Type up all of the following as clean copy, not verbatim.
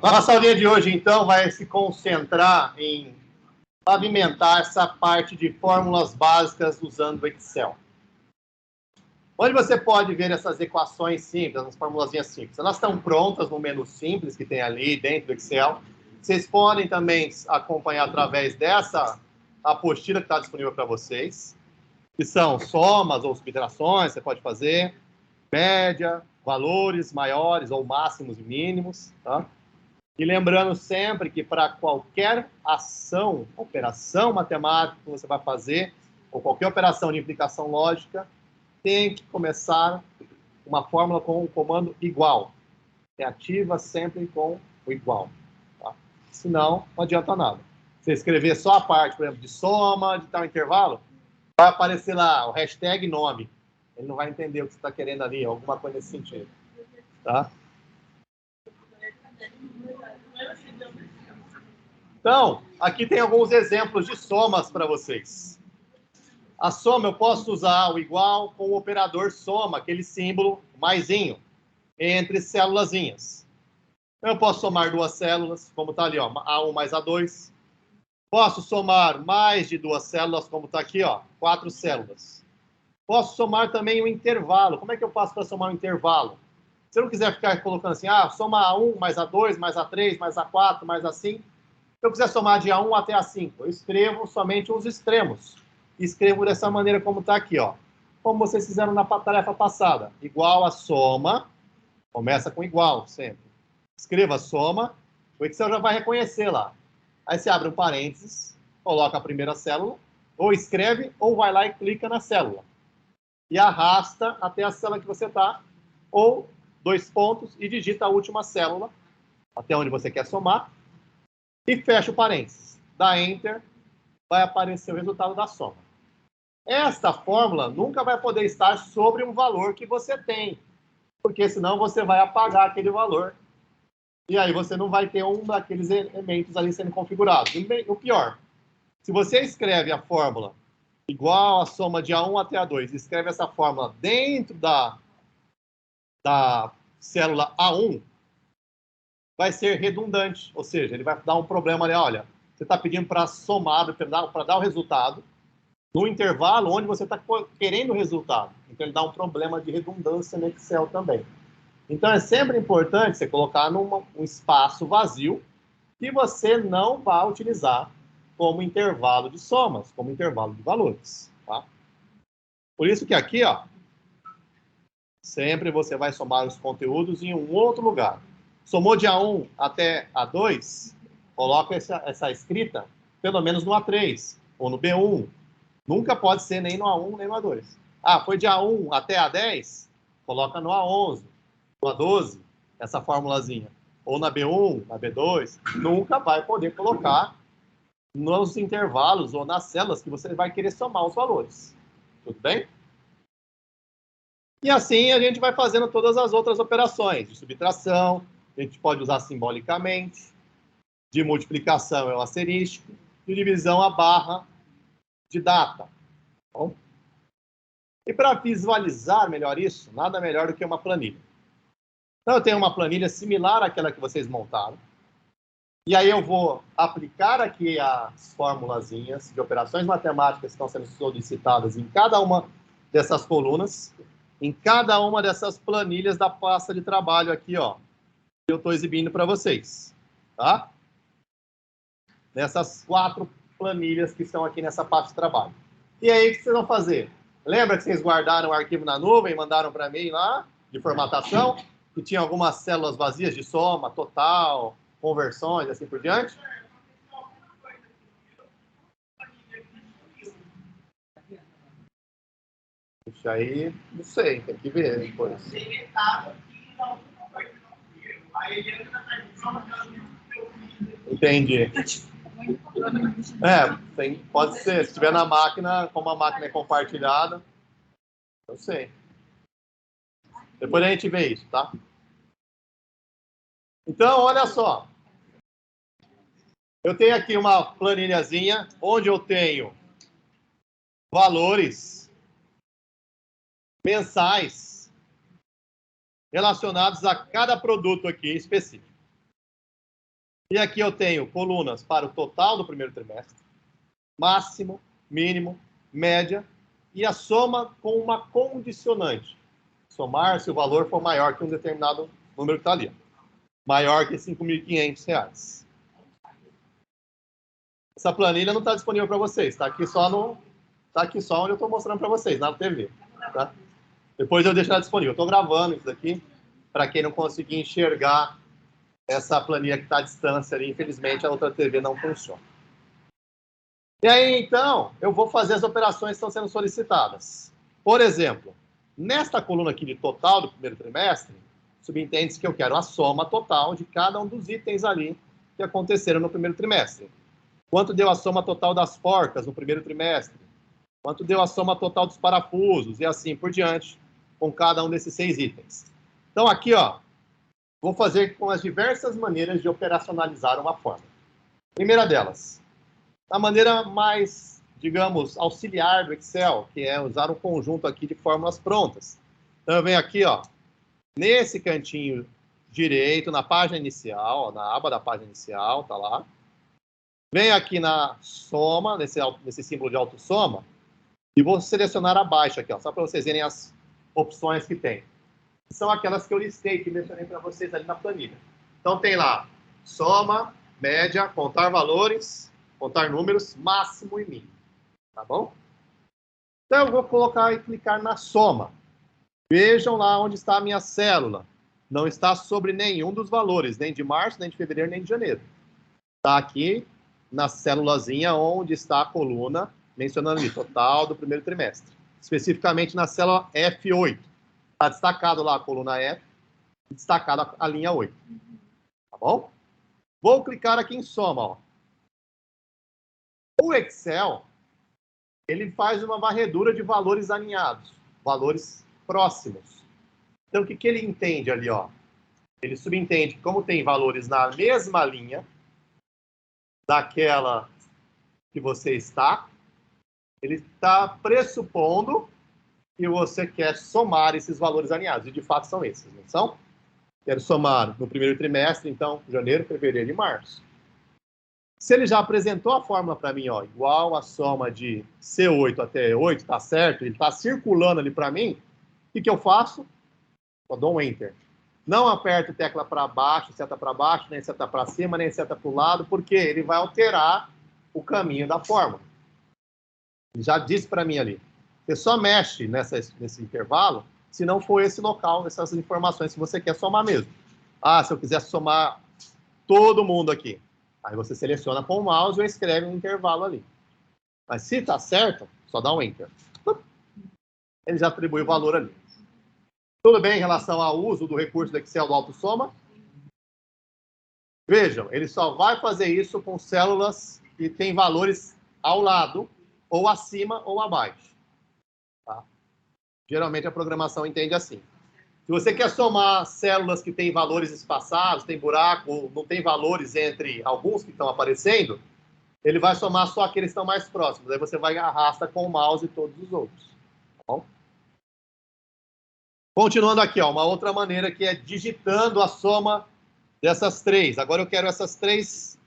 Nossa aulinha de hoje, então, vai se concentrar em pavimentar essa parte de fórmulas básicas usando o Excel. Onde você pode ver essas equações simples, as formulazinhas simples. Elas estão prontas no menu simples que tem ali dentro do Excel. Vocês podem também acompanhar através dessa apostila que está disponível para vocês, que são somas ou subtrações, você pode fazer, média, valores maiores ou máximos e mínimos, tá? E lembrando sempre que para qualquer ação, operação matemática que você vai fazer, ou qualquer operação de implicação lógica, tem que começar uma fórmula com um comando igual. É ativa sempre com o igual. Tá? Senão, não adianta nada. Você escrever só a parte, por exemplo, de soma, de tal intervalo, vai aparecer lá o hashtag nome. Ele não vai entender o que você está querendo ali, alguma coisa nesse sentido. Tá? Então, aqui tem alguns exemplos de somas para vocês. A soma, eu posso usar o igual com o operador soma, aquele símbolo maisinho, entre célulazinhas. Eu posso somar duas células, como está ali, ó, A1 mais A2. Posso somar mais de duas células, como está aqui, ó, 4 células. Posso somar também o intervalo. Como é que eu faço para somar o intervalo? Se eu não quiser ficar colocando assim, soma A1 mais A2, mais A3, mais A4, mais A5. Se eu quiser somar de A1 até A5, eu escrevo somente os extremos. Escrevo dessa maneira como está aqui, ó. Como vocês fizeram na tarefa passada. Igual a soma, começa com igual sempre. Escreva a soma, o Excel já vai reconhecer lá. Aí você abre um parênteses, coloca a primeira célula, ou escreve, ou vai lá e clica na célula. E arrasta até a célula que você está, ou 2 pontos, e digita a última célula, até onde você quer somar, e fecha o parênteses. Dá Enter, vai aparecer o resultado da soma. Esta fórmula nunca vai poder estar sobre um valor que você tem, porque senão você vai apagar aquele valor. E aí você não vai ter um daqueles elementos ali sendo configurados. E o pior, se você escreve a fórmula igual a soma de A1 até A2, escreve essa fórmula dentro da célula A1, vai ser redundante, ou seja, ele vai dar um problema ali, olha, você está pedindo para somar, para dar o resultado, no intervalo onde você está querendo o resultado. Então, ele dá um problema de redundância no Excel também. Então, é sempre importante você colocar um espaço vazio que você não vai utilizar como intervalo de somas, como intervalo de valores. Tá? Por isso que aqui, ó, sempre você vai somar os conteúdos em um outro lugar. Somou de A1 até A2, coloca essa escrita pelo menos no A3 ou no B1. Nunca pode ser nem no A1 nem no A2. Foi de A1 até A10? Coloca no A11, no A12, essa formulazinha. Ou na B1, na B2. Nunca vai poder colocar nos intervalos ou nas células que você vai querer somar os valores. Tudo bem? E assim a gente vai fazendo todas as outras operações. De subtração, a gente pode usar simbolicamente. De multiplicação é o asterístico. De divisão, a barra de data. Bom? E para visualizar melhor isso, nada melhor do que uma planilha. Então, eu tenho uma planilha similar àquela que vocês montaram. E aí eu vou aplicar aqui as formulazinhas de operações matemáticas que estão sendo solicitadas em cada uma dessas colunas, em cada uma dessas planilhas da pasta de trabalho aqui, ó, que eu estou exibindo para vocês. Tá? Nessas 4 planilhas que estão aqui nessa pasta de trabalho. E aí, o que vocês vão fazer? Lembra que vocês guardaram o arquivo na nuvem e mandaram para mim lá, de formatação, que tinha algumas células vazias de soma, total, conversões, assim por diante? Isso aí, não sei, tem que ver depois. Entendi. Pode ser. Se estiver na máquina, como a máquina é compartilhada, eu sei. Depois a gente vê isso, tá? Então, olha só. Eu tenho aqui uma planilhazinha onde eu tenho valores mensais relacionados a cada produto aqui específico. E aqui eu tenho colunas para o total do primeiro trimestre, máximo, mínimo, média, e a soma com uma condicionante. Somar se o valor for maior que um determinado número que está ali. Maior que R$ 5.500. Essa planilha não está disponível para vocês. Está aqui só onde eu estou mostrando para vocês, na TV. Tá? Depois eu deixo ela disponível. Estou gravando isso daqui para quem não conseguir enxergar essa planilha que está à distância ali. Infelizmente, a outra TV não funciona. E aí, então, eu vou fazer as operações que estão sendo solicitadas. Por exemplo, nesta coluna aqui de total do primeiro trimestre, subentende-se que eu quero a soma total de cada um dos itens ali que aconteceram no primeiro trimestre. Quanto deu a soma total das porcas no primeiro trimestre? Quanto deu a soma total dos parafusos? E assim por diante, com cada um desses 6 itens. Então, aqui, ó, vou fazer com as diversas maneiras de operacionalizar uma fórmula. Primeira delas, a maneira mais, digamos, auxiliar do Excel, que é usar um conjunto aqui de fórmulas prontas. Então, eu venho aqui, ó, nesse cantinho direito, na página inicial, ó, na aba da página inicial, tá lá. Venho aqui na soma, nesse símbolo de autossoma, e vou selecionar abaixo aqui, ó, só para vocês verem as opções que tem. São aquelas que eu listei, que mencionei para vocês ali na planilha. Então, tem lá, soma, média, contar valores, contar números, máximo e mínimo. Tá bom? Então, eu vou colocar e clicar na soma. Vejam lá onde está a minha célula. Não está sobre nenhum dos valores, nem de março, nem de fevereiro, nem de janeiro. Está aqui na célulazinha onde está a coluna, mencionando ali, total do primeiro trimestre. Especificamente na célula F8. Está destacado lá a coluna F, destacada a linha 8. Tá bom? Vou clicar aqui em soma, ó. O Excel, ele faz uma varredura de valores alinhados, valores próximos. Então, o que ele entende ali, ó? Ele subentende que, como tem valores na mesma linha daquela que você está, ele está pressupondo que você quer somar esses valores alinhados. E, de fato, são esses, não são? Quero somar no primeiro trimestre, então, janeiro, fevereiro e março. Se ele já apresentou a fórmula para mim, ó, igual a soma de C8 até E8, tá certo? Ele está circulando ali para mim. O que eu faço? Eu dou um Enter. Não aperto tecla para baixo, seta para baixo, nem seta para cima, nem seta para o lado, porque ele vai alterar o caminho da fórmula. Ele já disse para mim ali. Você só mexe nesse intervalo se não for esse local, essas informações que você quer somar mesmo. Ah, se eu quiser somar todo mundo aqui. Aí você seleciona com o mouse ou escreve um intervalo ali. Mas se está certo, só dá um Enter. Ele já atribui o valor ali. Tudo bem em relação ao uso do recurso do Excel do autossoma? Vejam, ele só vai fazer isso com células que têm valores ao lado, ou acima ou abaixo. Tá? Geralmente a programação entende assim. Se você quer somar células que têm valores espaçados, tem buraco, não tem valores entre alguns que estão aparecendo, ele vai somar só aqueles que estão mais próximos. Aí você vai arrasta com o mouse todos os outros. Tá bom? Continuando aqui, ó, uma outra maneira que é digitando a soma dessas 3. Agora eu quero essas 3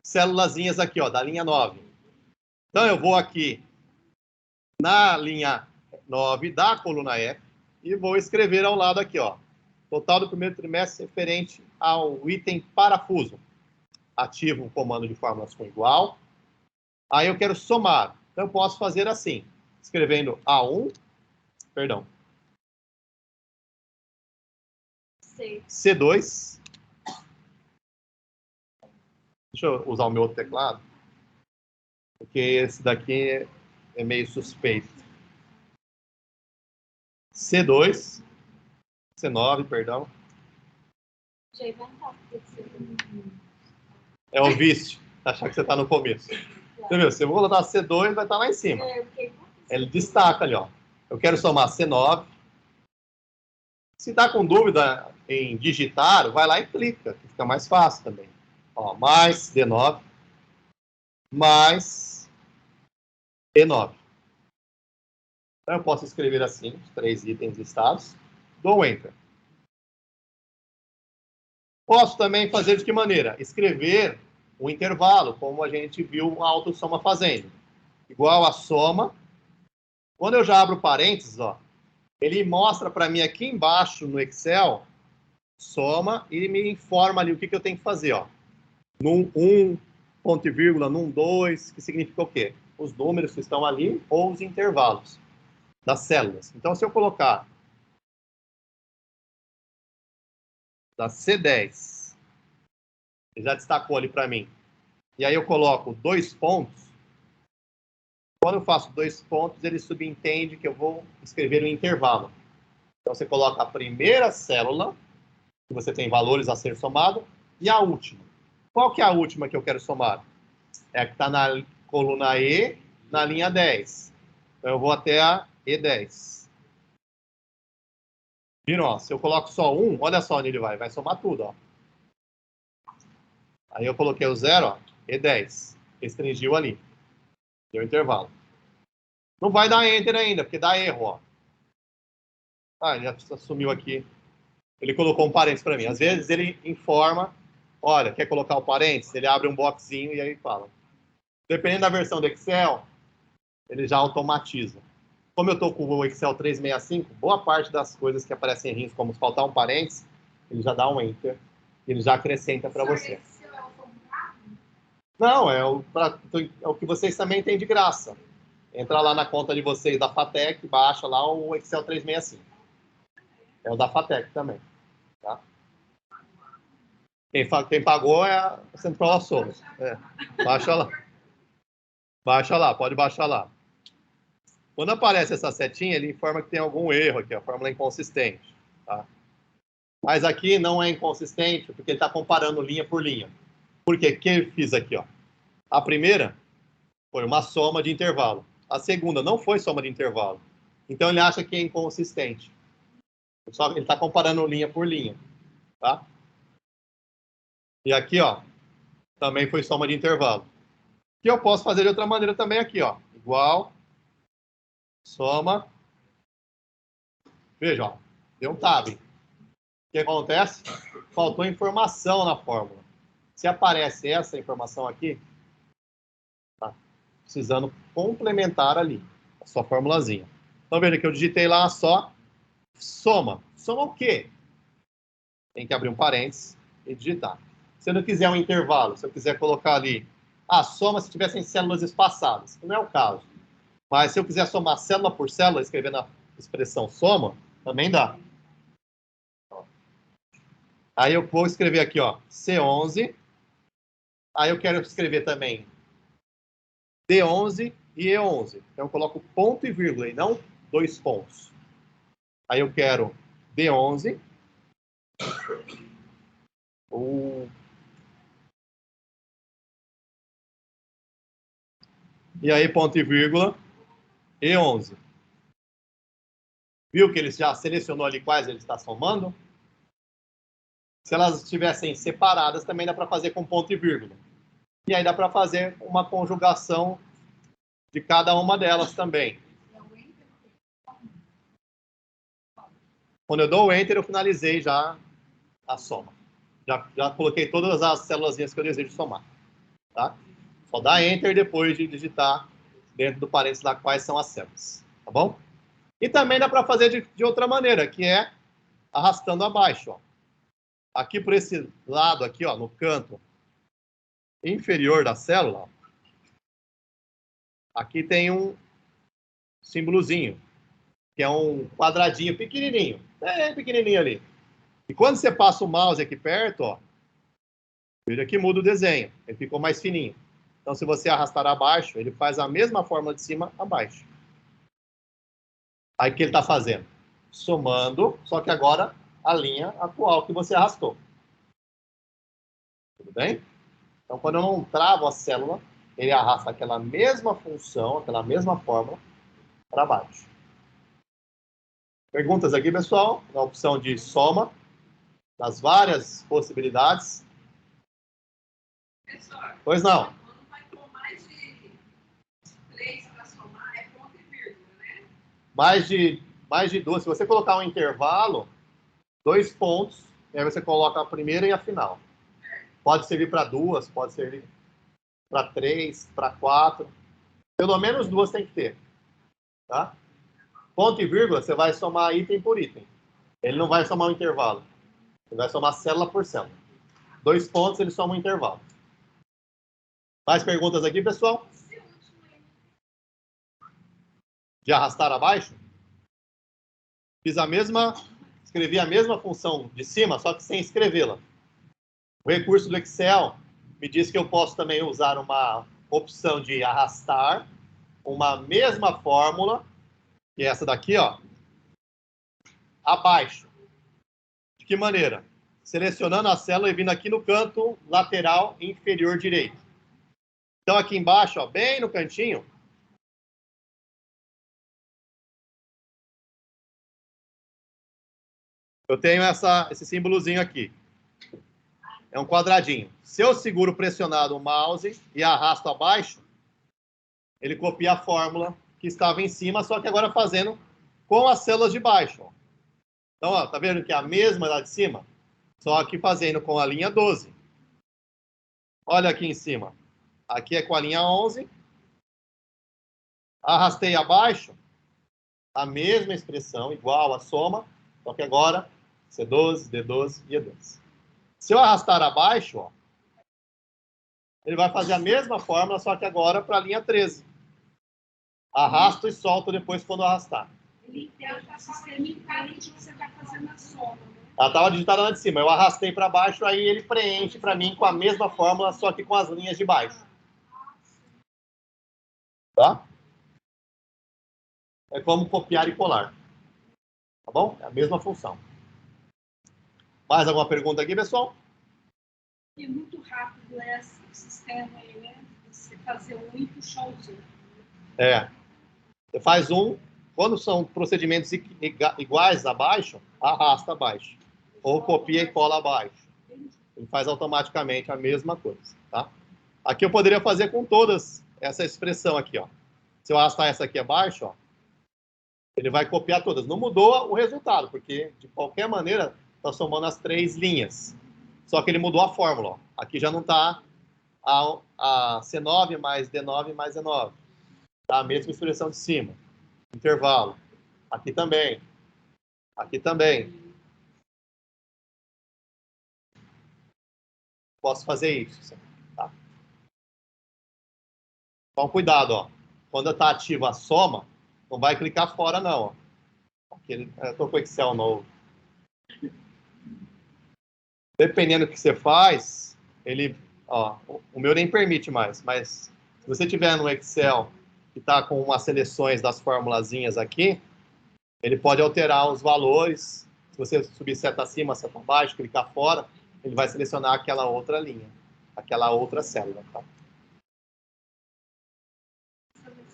célulazinhas aqui, ó, da linha 9. Então eu vou aqui na linha 9 da coluna F e vou escrever ao lado aqui, ó, total do primeiro trimestre referente ao item parafuso. Ativo o comando de fórmulas com igual. Aí eu quero somar. Então eu posso fazer assim, escrevendo A1, perdão, C2. Deixa eu usar o meu outro teclado, porque esse daqui é meio suspeito. C2, C9, perdão. É o vício, achar que você está no começo. Entendeu? Se eu vou botar C2, vai estar lá em cima. Ele destaca ali, ó. Eu quero somar C9. Se está com dúvida em digitar, vai lá e clica, que fica mais fácil também. Ó, mais D9, mais E9. Então eu posso escrever assim, os 3 itens listados, dou um Enter. Posso também fazer de que maneira? Escrever um intervalo, como a gente viu a autossoma fazendo. Igual a soma. Quando eu já abro parênteses, ó, ele mostra para mim aqui embaixo no Excel, soma, e me informa ali o que eu tenho que fazer. Ó. Num 1, ponto e vírgula, num 2, que significa o quê? Os números que estão ali ou os intervalos das células. Então, se eu colocar da C10, ele já destacou ali para mim, e aí eu coloco 2 pontos, quando eu faço 2 pontos, ele subentende que eu vou escrever um intervalo. Então, você coloca a primeira célula, que você tem valores a ser somado, e a última. Qual que é a última que eu quero somar? É a que está na coluna E, na linha 10. Então, eu vou até a E10. Viram? Ó, se eu coloco só 1, olha só onde ele vai. Vai somar tudo. Ó. Aí eu coloquei o 0, ó, E10. Restringiu ali. Deu intervalo. Não vai dar Enter ainda, porque dá erro. Ó. Ah, ele já sumiu aqui. Ele colocou um parênteses para mim. Às vezes ele informa, olha, quer colocar o parênteses? Ele abre um boxinho e aí fala. Dependendo da versão do Excel, ele já automatiza. Como eu estou com o Excel 365, boa parte das coisas que aparecem em risco, como faltar um parênteses, ele já dá um Enter, ele já acrescenta para você. Não, é o que vocês também têm de graça. Entra lá na conta de vocês da FATEC, baixa lá o Excel 365. É o da FATEC também. Tá? Quem pagou é a Central Açougue. É. Baixa lá. Baixa lá, pode baixar lá. Quando aparece essa setinha, ele informa que tem algum erro aqui, a fórmula é inconsistente. Tá? Mas aqui não é inconsistente, porque ele está comparando linha por linha. Por quê? O que eu fiz aqui? Ó? A primeira foi uma soma de intervalo. A segunda não foi soma de intervalo. Então ele acha que é inconsistente. Só ele está comparando linha por linha. Tá? E aqui, ó, também foi soma de intervalo. Que eu posso fazer de outra maneira também aqui, ó. Igual, soma. Veja, ó, deu um tab. O que acontece? Faltou informação na fórmula. Se aparece essa informação aqui, tá precisando complementar ali a sua formulazinha. Então, veja que eu digitei lá só soma. Soma o quê? Tem que abrir um parênteses e digitar. Se eu não quiser um intervalo, se eu quiser colocar ali, soma se tivessem células espaçadas. Não é o caso. Mas se eu quiser somar célula por célula, escrevendo a expressão soma, também dá. Aí eu vou escrever aqui, ó, C11. Aí eu quero escrever também D11 e E11. Então eu coloco ponto e vírgula e não 2 pontos. Aí eu quero D11. E aí ponto e vírgula E11. Viu que ele já selecionou ali quais ele está somando? Se elas estivessem separadas, também dá para fazer com ponto e vírgula. E aí dá para fazer uma conjugação de cada uma delas também. Quando eu dou o Enter, eu finalizei já a soma. Já coloquei todas as células que eu desejo somar. Tá? Só dá Enter depois de digitar dentro do parênteses lá quais são as células. Tá bom? E também dá para fazer de outra maneira, que é arrastando abaixo. Ó. Aqui por esse lado, aqui, ó, no canto inferior da célula, aqui tem um símbolozinho, que é um quadradinho pequenininho, bem pequenininho ali. E quando você passa o mouse aqui perto, ó, veja que muda o desenho, ele ficou mais fininho. Então, se você arrastar abaixo, ele faz a mesma fórmula de cima abaixo. Aí o que ele está fazendo? Somando, só que agora a linha atual que você arrastou. Tudo bem? Então, quando eu não travo a célula, ele arrasta aquela mesma função, aquela mesma fórmula para baixo. Perguntas aqui, pessoal? Na opção de soma, das várias possibilidades. Professor, Pois não. quando vai com mais de 3 para somar, é ponto e vírgula, né? Mais de 2. Se você colocar um intervalo, 2 pontos, e aí você coloca a primeira e a final. Pode servir para 2, pode servir para 3, para 4. Pelo menos 2 tem que ter. Tá? Ponto e vírgula, você vai somar item por item. Ele não vai somar um intervalo. Ele vai somar célula por célula. 2 pontos, ele soma um intervalo. Mais perguntas aqui, pessoal? De arrastar abaixo? Escrevi a mesma função de cima, só que sem escrevê-la. O recurso do Excel me diz que eu posso também usar uma opção de arrastar uma mesma fórmula, que é essa daqui, ó, abaixo. De que maneira? Selecionando a célula e vindo aqui no canto lateral inferior direito. Então, aqui embaixo, ó, bem no cantinho, eu tenho esse símbolozinho aqui. É um quadradinho. Se eu seguro pressionado o mouse e arrasto abaixo, ele copia a fórmula que estava em cima, só que agora fazendo com as células de baixo. Ó. Então, ó, tá vendo que é a mesma lá de cima? Só que fazendo com a linha 12. Olha aqui em cima. Aqui é com a linha 11. Arrastei abaixo, a mesma expressão, igual a soma, só que agora C12, D12 e E12. Se eu arrastar abaixo, ó, ele vai fazer a mesma fórmula, só que agora para a linha 13. Arrasto e solto depois quando arrastar. Ele tenta o sistema enquanto você está fazendo a soma. Ela estava digitada lá de cima. Eu arrastei para baixo, aí ele preenche para mim com a mesma fórmula, só que com as linhas de baixo. Tá? É como copiar e colar. Tá bom? É a mesma função. Mais alguma pergunta aqui, pessoal? É muito rápido esse sistema aí, né? Você fazer um e puxar os outros. É. Você faz um. Quando são procedimentos iguais abaixo, arrasta abaixo. Ou copia e cola abaixo. Ele faz automaticamente a mesma coisa. Tá? Aqui eu poderia fazer com todas essa expressão aqui. Ó. Se eu arrastar essa aqui abaixo, ó, ele vai copiar todas. Não mudou o resultado, porque de qualquer maneira está somando as 3 linhas. Só que ele mudou a fórmula. Ó. Aqui já não está a C9 mais D9 mais E9. Tá? A mesma expressão de cima. Intervalo. Aqui também. Aqui também. Posso fazer isso. Tá? Então, cuidado. Ó. Quando está ativa a soma, não vai clicar fora, não. Ó. Aqui, eu estou com o Excel novo. Dependendo do que você faz, ele... Ó, o meu nem permite mais, mas se você tiver no Excel que está com umas seleções das formulazinhas aqui, ele pode alterar os valores. Se você subir seta acima, seta abaixo, clicar fora, ele vai selecionar aquela outra linha, aquela outra célula. Tá?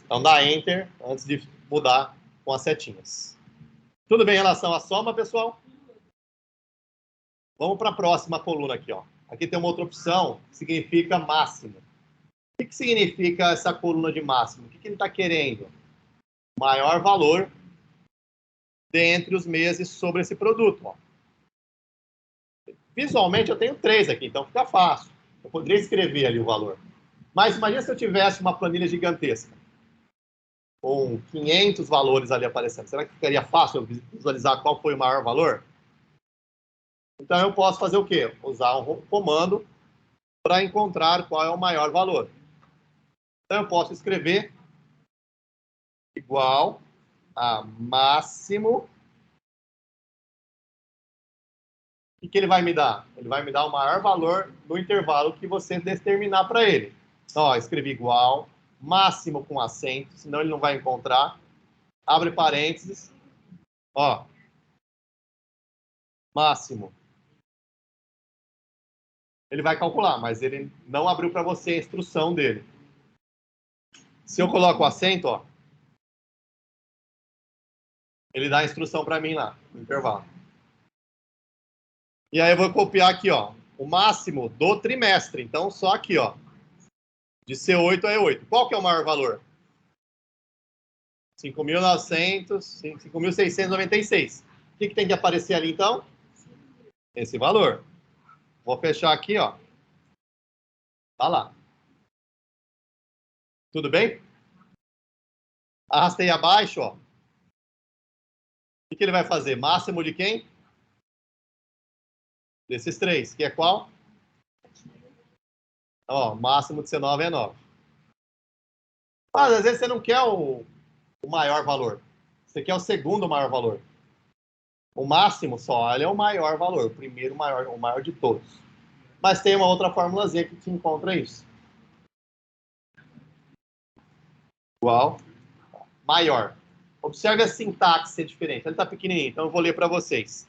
Então dá Enter antes de mudar com as setinhas. Tudo bem em relação à soma, pessoal? Vamos para a próxima coluna aqui. Ó. Aqui tem uma outra opção que significa máximo. O que significa essa coluna de máximo? O que ele está querendo? Maior valor dentre os meses sobre esse produto. Ó. Visualmente eu tenho 3 aqui, então fica fácil. Eu poderia escrever ali o valor. Mas imagina se eu tivesse uma planilha gigantesca, com 500 valores ali aparecendo. Será que ficaria fácil eu visualizar qual foi o maior valor? Então eu posso fazer o quê? Usar um comando para encontrar qual é o maior valor. Então eu posso escrever igual a máximo. O que ele vai me dar? Ele vai me dar o maior valor no intervalo que você determinar para ele. Então, ó, escrevi igual, máximo com acento, senão ele não vai encontrar. Abre parênteses. Ó, máximo. Ele vai calcular, mas ele não abriu para você a instrução dele. Se eu coloco o acento, ó, ele dá a instrução para mim lá, no intervalo. E aí eu vou copiar aqui, ó, o máximo do trimestre. Então, só aqui, ó, de C8 a E8. Qual que é o maior valor? 5.696. O que tem que aparecer ali, então? esse valor. Vou fechar aqui, ó. Tá lá. Tudo bem? Arrastei abaixo, ó. O que ele vai fazer? Máximo de quem? Desses três, que é qual? Ó, máximo de C9 é 9. Mas às vezes você não quer o maior valor. Você quer o segundo maior valor. O máximo só, ele é o maior valor. O primeiro maior, o maior de todos. Mas tem uma outra formulazinha que te encontra isso. Igual, maior. Observe a sintaxe ser diferente. Ele está pequenininho, então eu vou ler para vocês.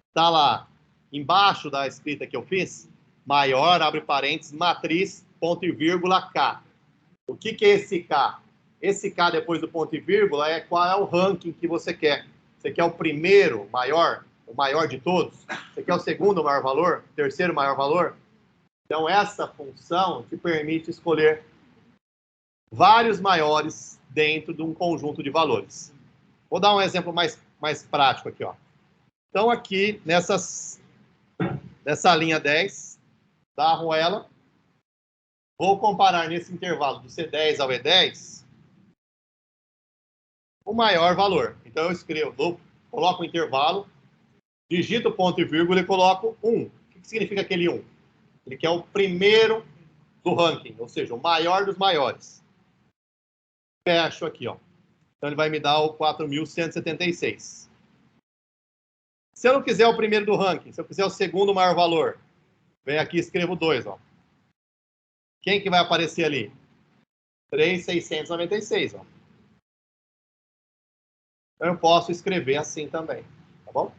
Está lá, embaixo da escrita que eu fiz, maior, abre parênteses, matriz, ponto e vírgula, K. O que é esse K? Esse K depois do ponto e vírgula é qual é o ranking que você quer. Você quer o primeiro maior, o maior de todos? Você quer o segundo maior valor? O terceiro maior valor? Então essa função te permite escolher vários maiores dentro de um conjunto de valores. Vou dar um exemplo mais prático aqui, ó. Então aqui nessa linha 10 da arruela, vou comparar nesse intervalo do C10 ao E10 o maior valor. Então eu escrevo, coloco o intervalo, digito ponto e vírgula e coloco 1. O que significa aquele 1? Ele quer o primeiro do ranking, ou seja, o maior dos maiores. Fecho aqui, ó. Então ele vai me dar o 4.176. Se eu não quiser o primeiro do ranking, se eu quiser o segundo maior valor, vem aqui e escrevo 2, ó. Quem que vai aparecer ali? 3.696, ó. Então eu posso escrever assim também, tá bom?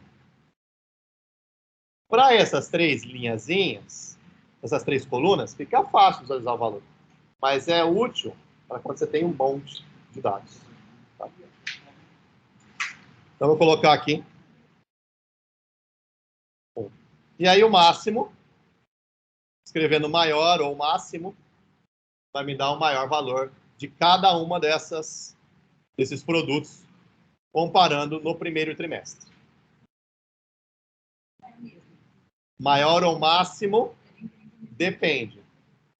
Para essas três linhazinhas, essas três colunas, fica fácil visualizar o valor. Mas é útil para quando você tem um monte de dados. Tá? Então, eu vou colocar aqui. E aí, o máximo, escrevendo maior ou máximo, vai me dar o maior valor de cada uma desses produtos, comparando no primeiro trimestre. Maior ou máximo, depende.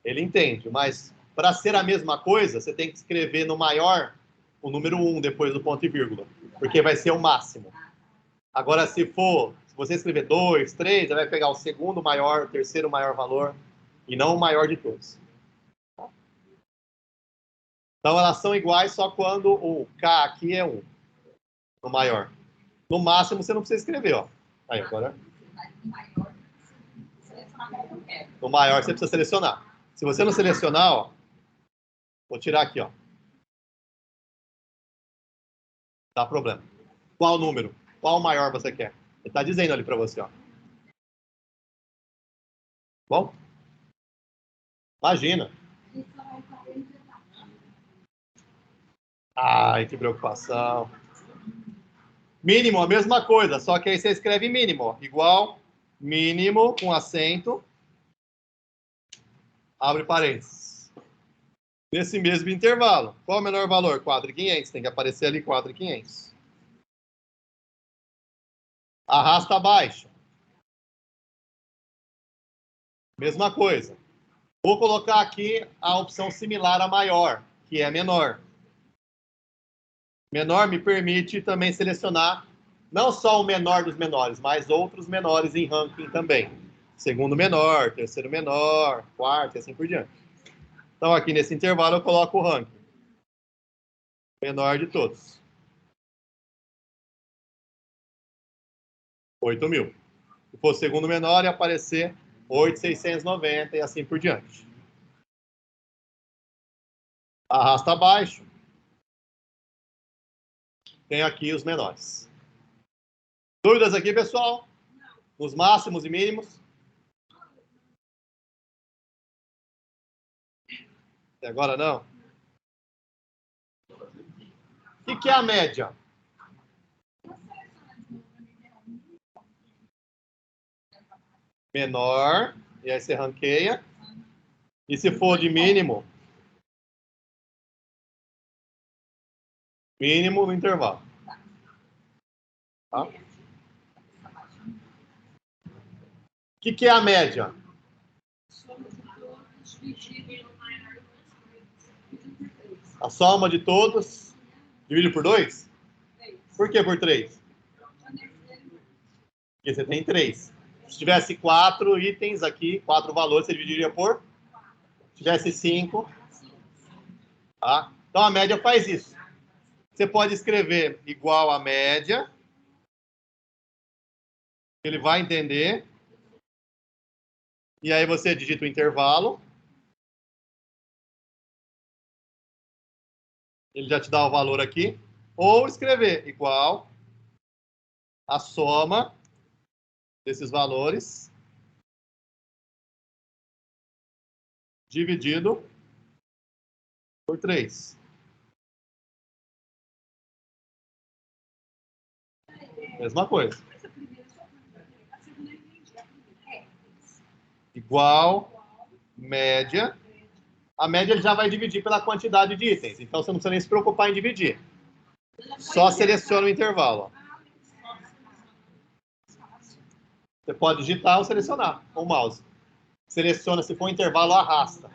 Ele entende, mas para ser a mesma coisa, você tem que escrever no maior o número 1 depois do ponto e vírgula, porque vai ser o máximo. Agora, se você escrever 2, 3, você vai pegar o segundo maior, o terceiro maior valor, e não o maior de todos. Então, elas são iguais só quando o K aqui é 1, o maior. No máximo, você não precisa escrever, ó. Aí, agora. No maior, você precisa selecionar. Se você não selecionar, ó, vou tirar aqui, ó. Dá problema. Qual número? Qual maior você quer? Ele está dizendo ali para você, ó. Bom? Imagina. Ai, que preocupação. Mínimo, a mesma coisa, só que aí você escreve mínimo, ó. Igual, mínimo, com acento, abre parênteses. Nesse mesmo intervalo. Qual o menor valor? 4.500. Tem que aparecer ali 4.500. Arrasta abaixo. Mesma coisa. Vou colocar aqui a opção similar a maior, que é menor. Menor me permite também selecionar não só o menor dos menores, mas outros menores em ranking também. Segundo menor, terceiro menor, quarto e assim por diante. Então aqui nesse intervalo eu coloco o ranking. Menor de todos. 8.000. Se for segundo menor, ia aparecer 8.690 e assim por diante. Arrasta abaixo. Tem aqui os menores. Dúvidas aqui, pessoal? Nos máximos e mínimos? E agora não? O que é a média? Menor, e aí você ranqueia. E se for de mínimo? Mínimo no intervalo. Tá? que é a média? Soma de todos dividido por 3. A soma de todos dividido por 2? 3. Por que por 3? Porque você tem 3. Se tivesse 4 itens aqui, 4 valores, você dividiria por? Se tivesse 5. Tá? Então a média faz isso. Você pode escrever igual a média. Ele vai entender. E aí você digita o intervalo. Ele já te dá o valor aqui. Ou escrever igual a soma desses valores dividido por 3. Mesma coisa. Igual média. A média ele já vai dividir pela quantidade de itens. Então você não precisa nem se preocupar em dividir. Só seleciona o intervalo. Você pode digitar ou selecionar com o mouse. Seleciona, se for intervalo, arrasta.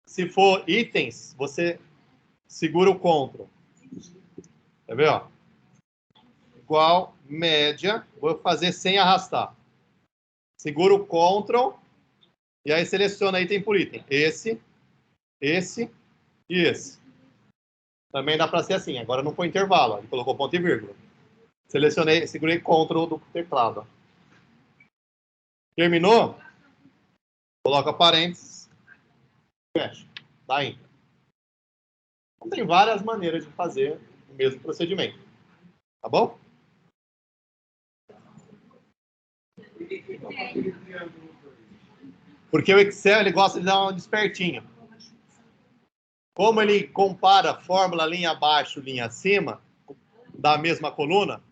Se for itens, você segura o CTRL. Quer ver, ó? Igual média. Vou fazer sem arrastar. Segura o CTRL e aí seleciona item por item. Esse e esse. Também dá para ser assim. Agora não foi intervalo. Ele colocou ponto e vírgula. Selecionei, segurei CTRL do teclado. Terminou? Coloca parênteses. Fecha. Dá Enter. Então, tem várias maneiras de fazer o mesmo procedimento. Tá bom? Porque o Excel ele gosta de dar um despertinho. Como ele compara fórmula linha abaixo, linha acima, da mesma coluna,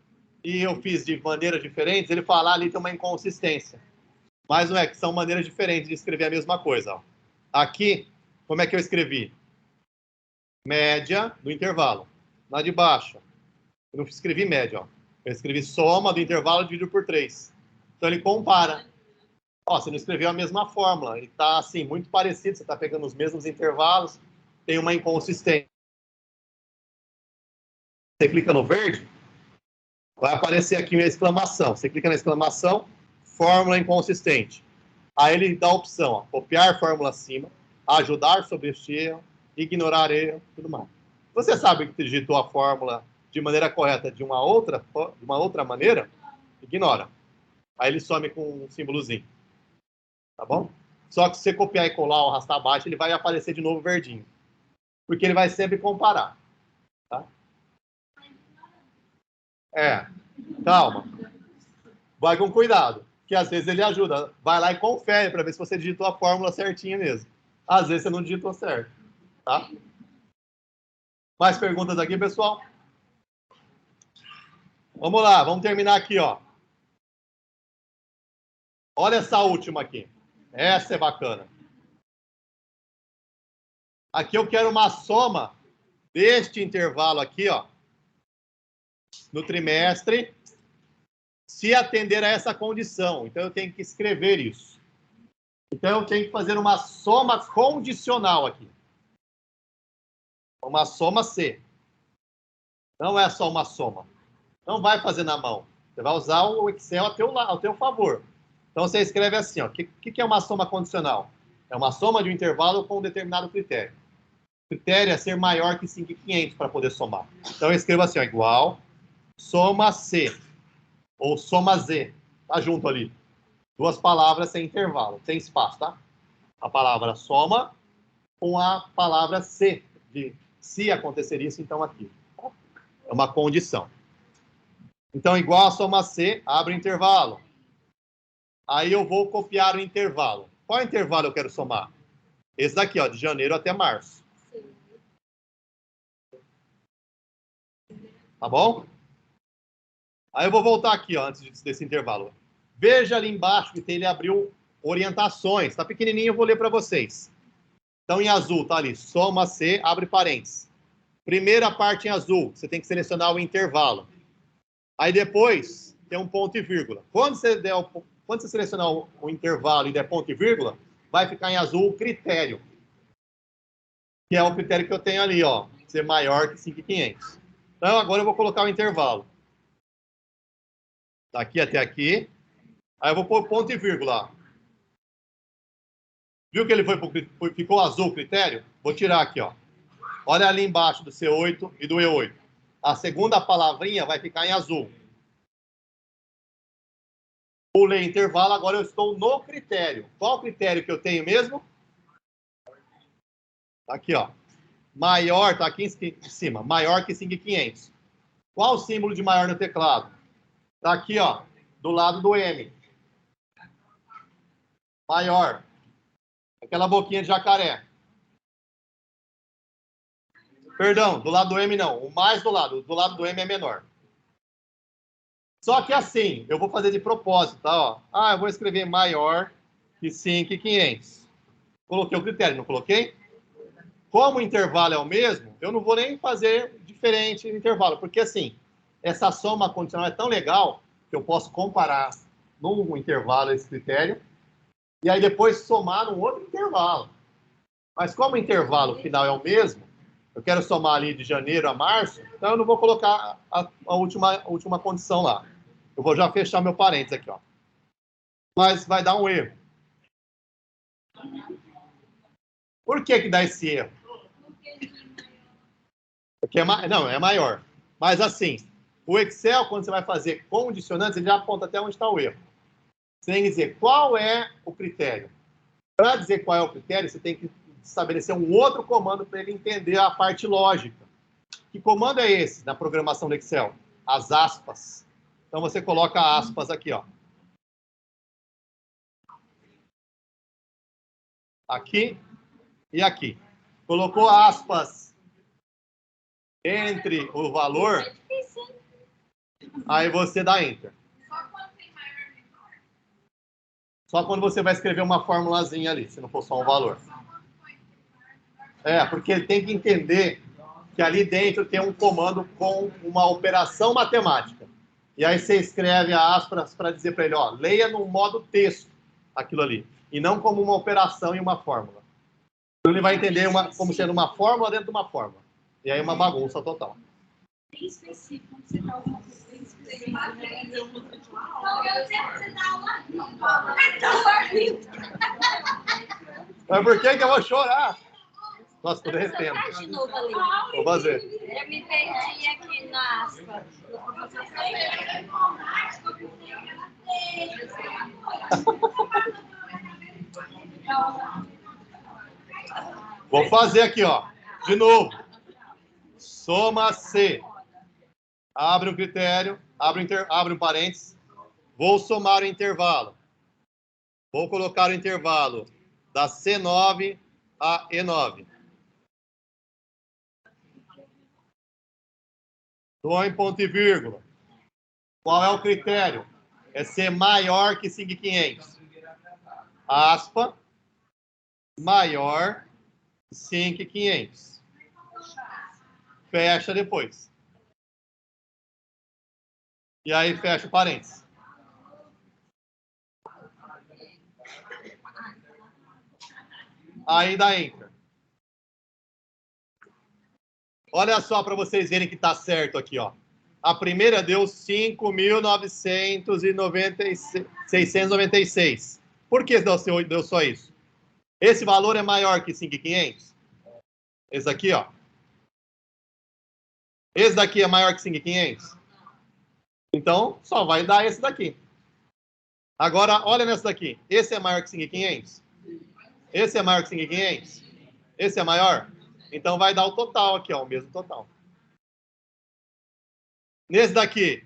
e eu fiz de maneiras diferentes, ele fala ali tem uma inconsistência. Mas não é que são maneiras diferentes de escrever a mesma coisa. Ó. Aqui, como é que eu escrevi? Média do intervalo. Na de baixo, eu não escrevi média. Ó. Eu escrevi soma do intervalo dividido por 3. Então ele compara. Ó, você não escreveu a mesma fórmula. Ele está assim, muito parecido. Você está pegando os mesmos intervalos. Tem uma inconsistência. Você clica no verde, vai aparecer aqui uma exclamação. Você clica na exclamação, fórmula inconsistente. Aí ele dá a opção, ó, copiar fórmula acima, ajudar sobre este erro, ignorar erro, tudo mais. Você sabe que digitou a fórmula de maneira correta de uma outra maneira? Ignora. Aí ele some com um símbolozinho. Tá bom? Só que se você copiar e colar ou arrastar abaixo, ele vai aparecer de novo verdinho. Porque ele vai sempre comparar. Tá? Calma. Vai com cuidado, que às vezes ele ajuda. Vai lá e confere para ver se você digitou a fórmula certinha mesmo. Às vezes você não digitou certo. Tá? Mais perguntas aqui, pessoal? Vamos lá, vamos terminar aqui, ó. Olha essa última aqui. Essa é bacana. Aqui eu quero uma soma deste intervalo aqui, ó, no trimestre, se atender a essa condição. Então, eu tenho que escrever isso. Então, eu tenho que fazer uma soma condicional aqui. Uma soma C. Não é só uma soma. Não vai fazer na mão. Você vai usar o Excel ao teu favor. Então, você escreve assim, ó. O que é uma soma condicional? É uma soma de um intervalo com um determinado critério. O critério é ser maior que 5.500 para poder somar. Então, eu escrevo assim, ó, igual soma C. Ou soma Z. Tá junto ali. Duas palavras sem intervalo, sem espaço, tá? A palavra soma com a palavra C, de se acontecer isso, então aqui. É uma condição. Então, igual a soma C, abre o intervalo. Aí eu vou copiar o intervalo. Qual intervalo eu quero somar? Esse daqui, ó, de janeiro até março. Tá bom? Aí eu vou voltar aqui, ó, antes desse intervalo. Veja ali embaixo que ele abriu orientações. Tá pequenininho, eu vou ler para vocês. Então, em azul, tá ali, soma C, abre parênteses. Primeira parte em azul, você tem que selecionar o intervalo. Aí depois, tem um ponto e vírgula. Quando você der o quando você selecionar o intervalo e der ponto e vírgula, vai ficar em azul o critério. Que é o critério que eu tenho ali, ó. Ser maior que 5.500. Então, agora eu vou colocar o intervalo. Daqui até aqui. Aí eu vou pôr ponto e vírgula. Viu que ele ficou azul o critério? Vou tirar aqui, ó. Olha ali embaixo do C8 e do E8. A segunda palavrinha vai ficar em azul. Pulei intervalo, agora eu estou no critério. Qual o critério que eu tenho mesmo? Tá aqui, ó. Maior, tá aqui em cima. Maior que 5.500. Qual o símbolo de maior no teclado? Tá aqui, ó. Do lado do M. Maior. Aquela boquinha de jacaré. Perdão, do lado do M não. O mais do lado. Do lado do M é menor. Só que assim, eu vou fazer de propósito, tá? Ó. Ah, eu vou escrever maior que 5.500. Coloquei o critério, não coloquei? Como o intervalo é o mesmo, eu não vou nem fazer diferente no intervalo, porque assim, essa soma condicional é tão legal que eu posso comparar num intervalo esse critério e aí depois somar num outro intervalo. Mas como o intervalo final é o mesmo, eu quero somar ali de janeiro a março, então eu não vou colocar a última condição lá. Eu vou já fechar meu parênteses aqui, ó. Mas vai dar um erro. Por que dá esse erro? Porque não, é maior. Mas assim, o Excel, quando você vai fazer condicionantes, ele já aponta até onde está o erro. Você tem que dizer qual é o critério. Para dizer qual é o critério, você tem que estabelecer um outro comando para ele entender a parte lógica. Que comando é esse na programação do Excel? As aspas. Então você coloca aspas aqui, ó. Aqui e aqui. Colocou aspas entre o valor, aí você dá Enter. Só quando você vai escrever uma formulazinha ali, se não for só um valor. É, porque ele tem que entender que ali dentro tem um comando com uma operação matemática. E aí você escreve a aspas para dizer para ele, ó, leia no modo texto aquilo ali. E não como uma operação e uma fórmula. Então ele vai entender como sendo uma fórmula dentro de uma fórmula. E aí uma bagunça total. Bem específico, você está usando bem específico. Mas por que eu vou chorar? Nossa, tô derretendo. De novo ali. Vou fazer. Eu me perdi aqui na aspa. Vou fazer aqui, ó. De novo. Soma C. Abre o critério, abre um parênteses. Vou somar o intervalo. Vou colocar o intervalo da C9 a E9. Dou em ponto e vírgula. Qual é o critério? É ser maior que 5.500. Aspa, maior que 5.500. Fecha depois. E aí fecha o parênteses. Aí dá Enter. Olha só para vocês verem que está certo aqui, ó. A primeira deu 5.696. Por que deu só isso? Esse valor é maior que 5.500? Esse aqui, ó. Esse daqui é maior que 5.500? Então, só vai dar esse daqui. Agora, olha nessa daqui. Esse é maior que 5.500? Esse é maior que 5.500? Esse é maior? Então, vai dar o total aqui, ó. O mesmo total. Nesse daqui,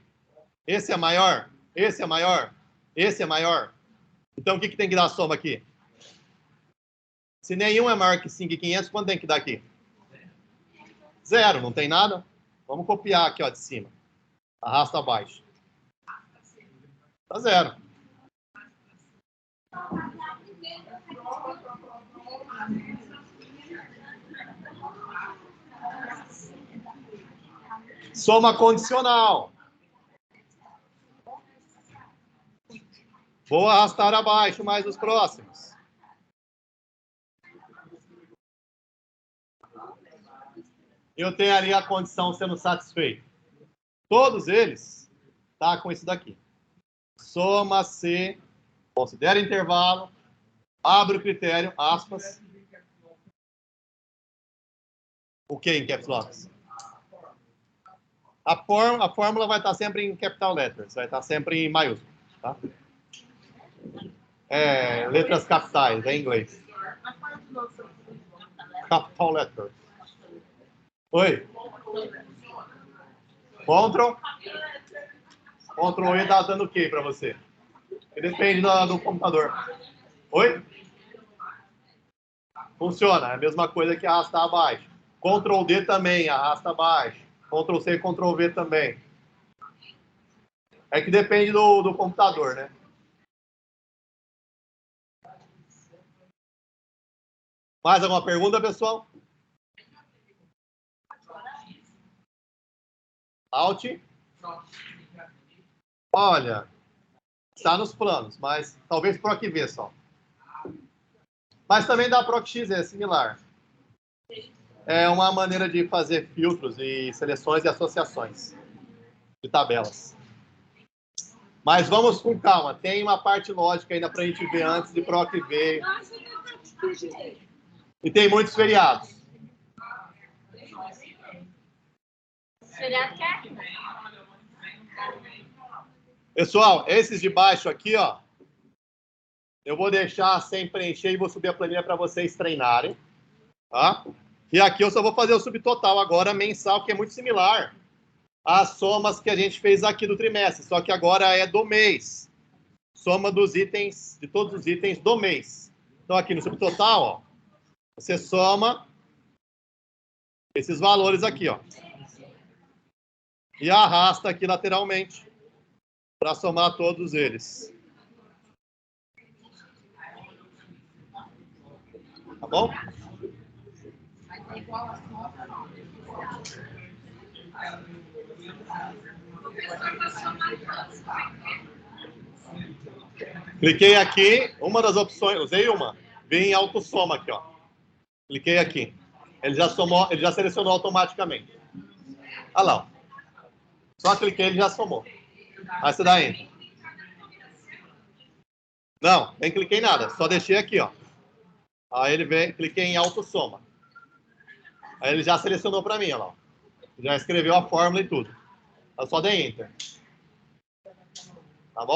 esse é maior? Esse é maior? Esse é maior? Então, o que tem que dar a soma aqui? Se nenhum é maior que 5.500, quanto tem que dar aqui? 0, não tem nada? Vamos copiar aqui, ó, de cima. Arrasta abaixo. Tá 0. Soma condicional. Vou arrastar abaixo mais os próximos. Eu tenho ali a condição sendo satisfeita. Todos eles tá com isso daqui. Soma C, considera intervalo, abre o critério, aspas. O que em caps lock? A fórmula vai estar sempre em capital letters, vai estar sempre em maiúsculo, tá? Letras capitais, em inglês. Capital letters. Oi? Ctrl E tá dando o que para você? Depende do computador. Oi? Funciona, é a mesma coisa que arrastar abaixo. Ctrl D também, arrasta abaixo. Ctrl C, Ctrl V também. É que depende do computador, né? Mais alguma pergunta, pessoal? Alt? Olha, está nos planos, mas talvez PROC V só. Mas também dá PROC X, é similar. É uma maneira de fazer filtros e seleções e associações de tabelas. Mas vamos com calma. Tem uma parte lógica ainda para a gente ver antes de PROC V. E tem muitos feriados. Feriado quer? Pessoal, esses de baixo aqui, ó, eu vou deixar sem preencher e vou subir a planilha para vocês treinarem, tá? E aqui eu só vou fazer o subtotal agora mensal, que é muito similar às somas que a gente fez aqui do trimestre, só que agora é do mês. Soma dos itens, de todos os itens do mês. Então aqui no subtotal, ó, você soma esses valores aqui, ó. E arrasta aqui lateralmente para somar todos eles. Tá bom? É igual a sombra, não. Cliquei aqui, uma das opções, usei uma, vem em autossoma aqui, ó. Cliquei aqui. Ele já somou, ele já selecionou automaticamente. Olha lá, ó. Só cliquei, ele já somou. Aí você dá Enter. Não, nem cliquei em nada, só deixei aqui, ó. Aí ele vem, cliquei em autossoma. Aí ele já selecionou para mim, ó lá. Já escreveu a fórmula e tudo. Eu só dei Enter. Tá bom?